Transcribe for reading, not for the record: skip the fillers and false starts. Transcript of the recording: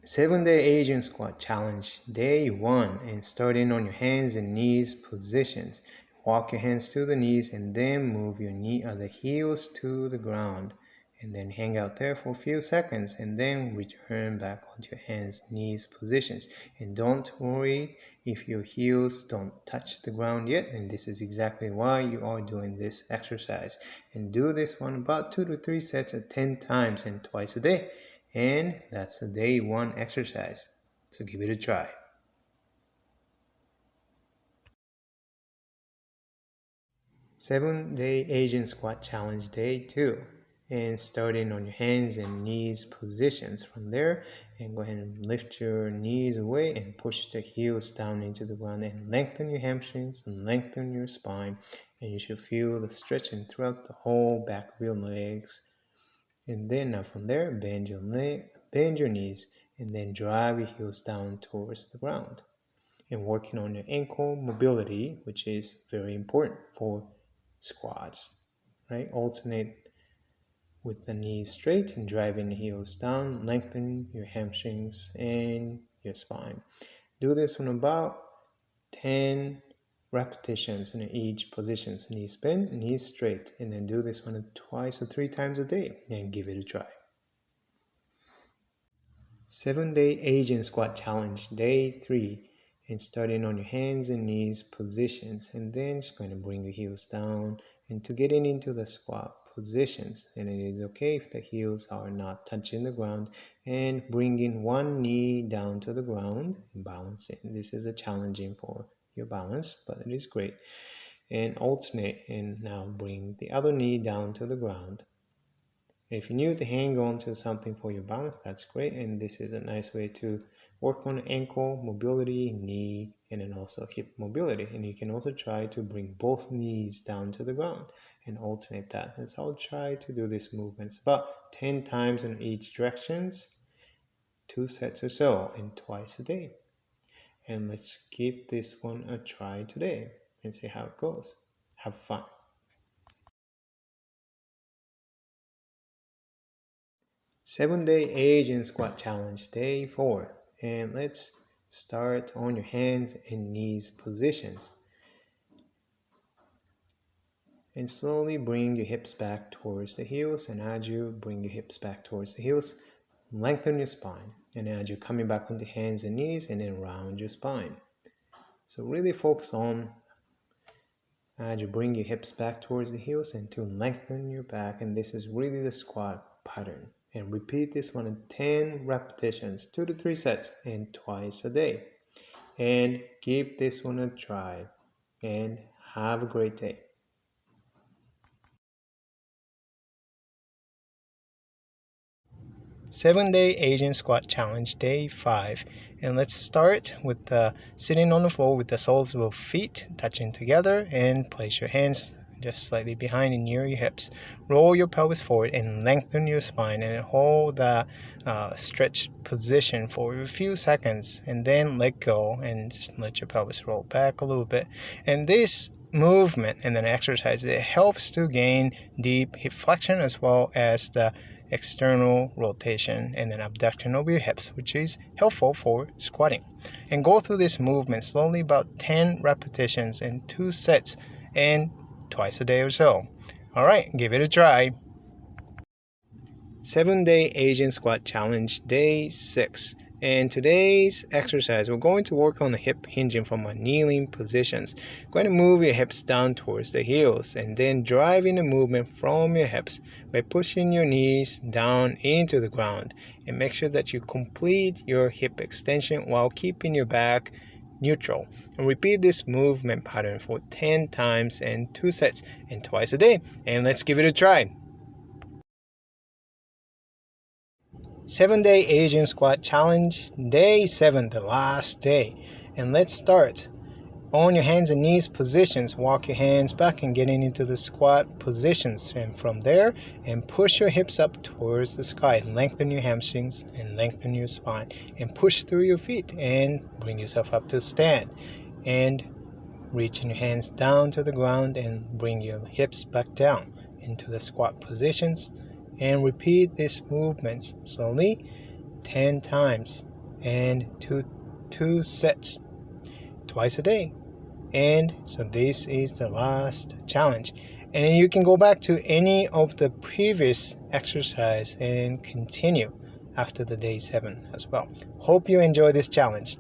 7-day Asian squat challenge, day 1, and starting on your hands and knees positions. Walk your hands to the knees and then move your the heels to the ground, and then hang out there for a few seconds and then return back onto your hands, knees positions. And don't worry if your heels don't touch the ground yet, and this is exactly why you are doing this exercise. And do this one about 2 to 3 sets at 10 times and twice a day. And that's a day 1 exercise. So give it a try. 7-day Asian squat challenge, day 2. And starting on your hands and knees positions from there, and go ahead and lift your knees away and push the heels down into the ground and lengthen your hamstrings and lengthen your spine, and you should feel the stretching throughout the whole back of your legs. And then now from there, bend your knees, and then drive your heels down towards the ground. And working on your ankle mobility, which is very important for squats, right? Alternate with the knees straight and driving the heels down, lengthen your hamstrings and your spine. Do this one about 10 repetitions in each position. Knees bent, knees straight, and then do this one twice or 3 times a day and give it a try. 7-day Asian squat challenge, day 3. And starting on your hands and knees positions, and then just going to bring your heels down into getting into the squat positions. And it is okay if the heels are not touching the ground, and bringing one knee down to the ground and balancing. This is a challenging for your balance, but it is great. And alternate, and now bring the other knee down to the ground. If you need to hang on to something for your balance, that's great. And this is a nice way to work on ankle mobility, knee, and then also hip mobility. And you can also try to bring both knees down to the ground and alternate that. And so I'll try to do this movements about 10 times in each directions, 2 sets or so, and twice a day. And let's give this one a try today and see how it goes. Have fun. 7-day Asian squat challenge, day 4. And let's start on your hands and knees positions. And slowly bring your hips back towards the heels. And as you bring your hips back towards the heels, lengthen your spine. And as you're coming back onto hands and knees, and then round your spine. So really focus on as you bring your hips back towards the heels and to lengthen your back. And this is really the squat pattern. And repeat this one in 10 repetitions, 2 to 3 sets, and twice a day. And give this one a try. And have a great day. 7-day Asian squat challenge, day 5. And let's start with sitting on the floor with the soles of both feet touching together, and place your hands just slightly behind and near your hips. Roll your pelvis forward and lengthen your spine, and hold the stretch position for a few seconds, and then let go and just let your pelvis roll back a little bit. And this movement and then exercise, it helps to gain deep hip flexion as well as the external rotation and then abduction of your hips, which is helpful for squatting. And go through this movement slowly, about 10 repetitions in 2 sets and twice a day or so. All right, give it a try. 7-day Asian squat challenge, day 6. And today's exercise, we're going to work on the hip hinging from our kneeling positions. You're going to move your hips down towards the heels, and then driving the movement from your hips by pushing your knees down into the ground. And make sure that you complete your hip extension while keeping your back neutral. And repeat this movement pattern for 10 times and 2 sets and twice a day. And let's give it a try. 7-day Asian squat challenge, day 7, the last day. And let's start on your hands and knees positions. Walk your hands back and getting into the squat positions. And from there, and push your hips up towards the sky. Lengthen your hamstrings and lengthen your spine. And push through your feet and bring yourself up to stand. And reaching your hands down to the ground and bring your hips back down into the squat positions. And repeat these movements slowly 10 times and two sets twice a day. And so this is the last challenge. And then you can go back to any of the previous exercise and continue after the day 7 as well. Hope you enjoy this challenge.